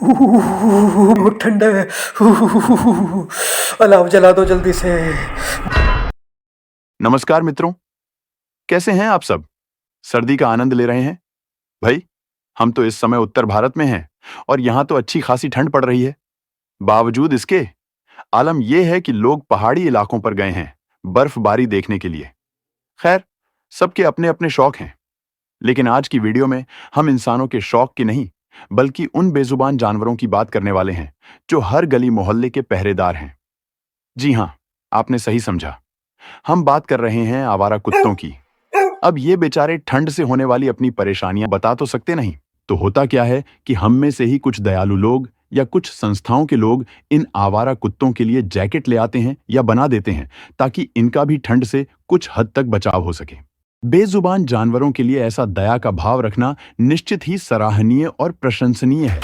बहुत ठंडा है। अलाव जला दो जल्दी से। नमस्कार मित्रों, कैसे हैं आप सब? सर्दी का आनंद ले रहे हैं? भाई, हम तो इस समय उत्तर भारत में हैं और यहाँ तो अच्छी खासी ठंड पड़ रही है। बावजूद इसके आलम यह है कि लोग पहाड़ी इलाकों पर गए हैं बर्फबारी देखने के लिए। खैर, सबके अपने अपने शौक हैं, लेकिन आज की वीडियो में हम इंसानों के शौक की नहीं, बल्कि उन बेजुबान जानवरों की बात करने वाले हैं जो हर गली मोहल्ले के पहरेदार हैं। जी हाँ, आपने सही समझा। हम बात कर रहे हैं आवारा कुत्तों की। अब ये बेचारे ठंड से होने वाली अपनी परेशानियां बता तो सकते नहीं। तो होता क्या है कि हम में से ही कुछ दयालु लोग या कुछ संस्थाओं के लोग इन आवारा कुत्तों के लिए जैकेट ले आते हैं या बना देते हैं ताकि इनका भी ठंड से कुछ हद तक बचाव हो सके। बेजुबान जानवरों के लिए ऐसा दया का भाव रखना निश्चित ही सराहनीय और प्रशंसनीय है,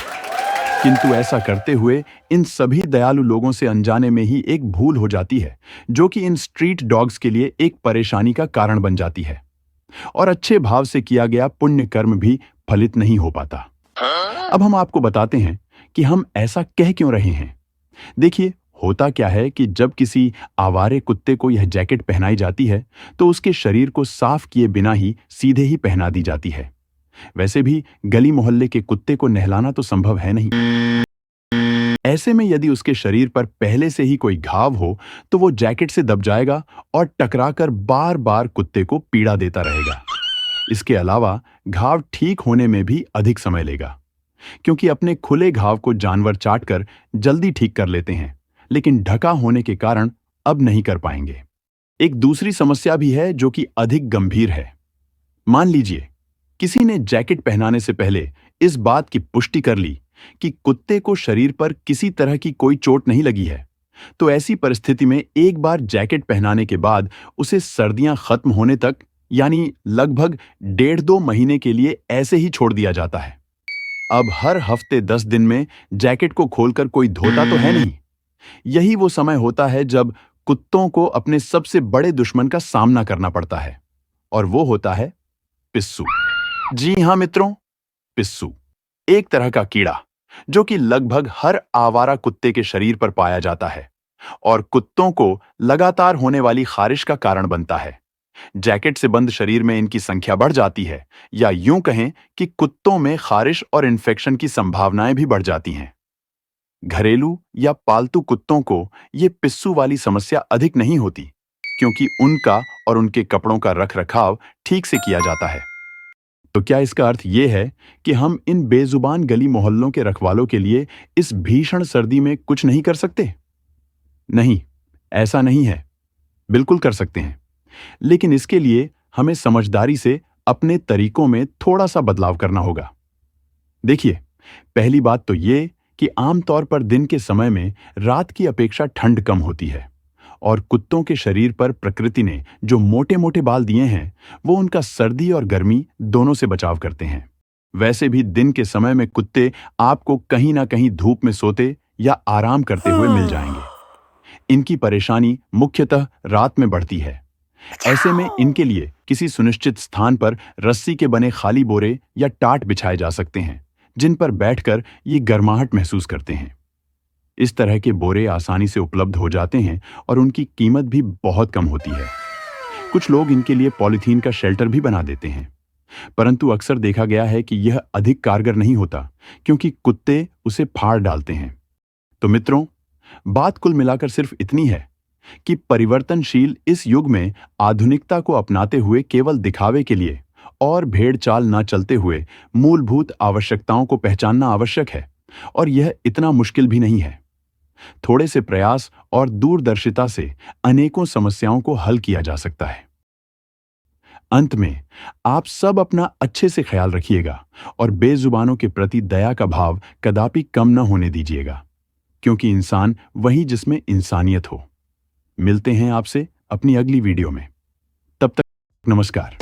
किंतु ऐसा करते हुए इन सभी दयालु लोगों से अनजाने में ही एक भूल हो जाती है जो कि इन स्ट्रीट डॉग्स के लिए एक परेशानी का कारण बन जाती है और अच्छे भाव से किया गया पुण्य कर्म भी फलित नहीं हो पाता। अब हम आपको बताते हैं कि हम ऐसा कह क्यों रहे हैं। देखिए, होता क्या है कि जब किसी आवारे कुत्ते को यह जैकेट पहनाई जाती है तो उसके शरीर को साफ किए बिना ही सीधे ही पहना दी जाती है। वैसे भी गली मोहल्ले के कुत्ते को नहलाना तो संभव है नहीं। ऐसे में यदि उसके शरीर पर पहले से ही कोई घाव हो तो वो जैकेट से दब जाएगा और टकराकर बार बार कुत्ते को पीड़ा देता रहेगा। इसके अलावा घाव ठीक होने में भी अधिक समय लेगा, क्योंकि अपने खुले घाव को जानवर चाटकर जल्दी ठीक कर लेते हैं, लेकिन ढका होने के कारण अब नहीं कर पाएंगे। एक दूसरी समस्या भी है जो कि अधिक गंभीर है। मान लीजिए किसी ने जैकेट पहनाने से पहले इस बात की पुष्टि कर ली कि कुत्ते को शरीर पर किसी तरह की कोई चोट नहीं लगी है, तो ऐसी परिस्थिति में एक बार जैकेट पहनाने के बाद उसे सर्दियां खत्म होने तक, यानी लगभग 1.5-2 महीने के लिए ऐसे ही छोड़ दिया जाता है। अब हर हफ्ते 10 दिन में जैकेट को खोलकर कोई धोता तो है नहीं। यही वो समय होता है जब कुत्तों को अपने सबसे बड़े दुश्मन का सामना करना पड़ता है, और वो होता है पिस्सू। जी हाँ मित्रों, पिस्सू एक तरह का कीड़ा जो कि लगभग हर आवारा कुत्ते के शरीर पर पाया जाता है और कुत्तों को लगातार होने वाली खारिश का कारण बनता है। जैकेट से बंद शरीर में इनकी संख्या बढ़ जाती है, या यूं कहें कि कुत्तों में खारिश और इन्फेक्शन की संभावनाएं भी बढ़ जाती हैं। घरेलू या पालतू कुत्तों को ये पिस्सू वाली समस्या अधिक नहीं होती, क्योंकि उनका और उनके कपड़ों का रखरखाव ठीक से किया जाता है। तो क्या इसका अर्थ ये है कि हम इन बेजुबान गली मोहल्लों के रखवालों के लिए इस भीषण सर्दी में कुछ नहीं कर सकते? नहीं, ऐसा नहीं है। बिल्कुल कर सकते हैं, लेकिन इसके लिए हमें समझदारी से अपने तरीकों में थोड़ा सा बदलाव करना होगा। देखिए, पहली बात तो ये कि आमतौर पर दिन के समय में रात की अपेक्षा ठंड कम होती है, और कुत्तों के शरीर पर प्रकृति ने जो मोटे मोटे बाल दिए हैं वो उनका सर्दी और गर्मी दोनों से बचाव करते हैं। वैसे भी दिन के समय में कुत्ते आपको कहीं ना कहीं धूप में सोते या आराम करते हुए मिल जाएंगे। इनकी परेशानी मुख्यतः रात में बढ़ती है। ऐसे में इनके लिए किसी सुनिश्चित स्थान पर रस्सी के बने खाली बोरे या टाट बिछाए जा सकते हैं, जिन पर बैठकर ये गर्माहट महसूस करते हैं। इस तरह के बोरे आसानी से उपलब्ध हो जाते हैं और उनकी कीमत भी बहुत कम होती है। कुछ लोग इनके लिए पॉलीथीन का शेल्टर भी बना देते हैं, परंतु अक्सर देखा गया है कि यह अधिक कारगर नहीं होता, क्योंकि कुत्ते उसे फाड़ डालते हैं। तो मित्रों, बात कुल मिलाकर सिर्फ इतनी है कि परिवर्तनशील इस युग में आधुनिकता को अपनाते हुए केवल दिखावे के लिए और भेड़ चाल न चलते हुए मूलभूत आवश्यकताओं को पहचानना आवश्यक है, और यह इतना मुश्किल भी नहीं है। थोड़े से प्रयास और दूरदर्शिता से अनेकों समस्याओं को हल किया जा सकता है। अंत में आप सब अपना अच्छे से ख्याल रखिएगा और बेजुबानों के प्रति दया का भाव कदापि कम न होने दीजिएगा, क्योंकि इंसान वही जिसमें इंसानियत हो। मिलते हैं आपसे अपनी अगली वीडियो में। तब तक नमस्कार।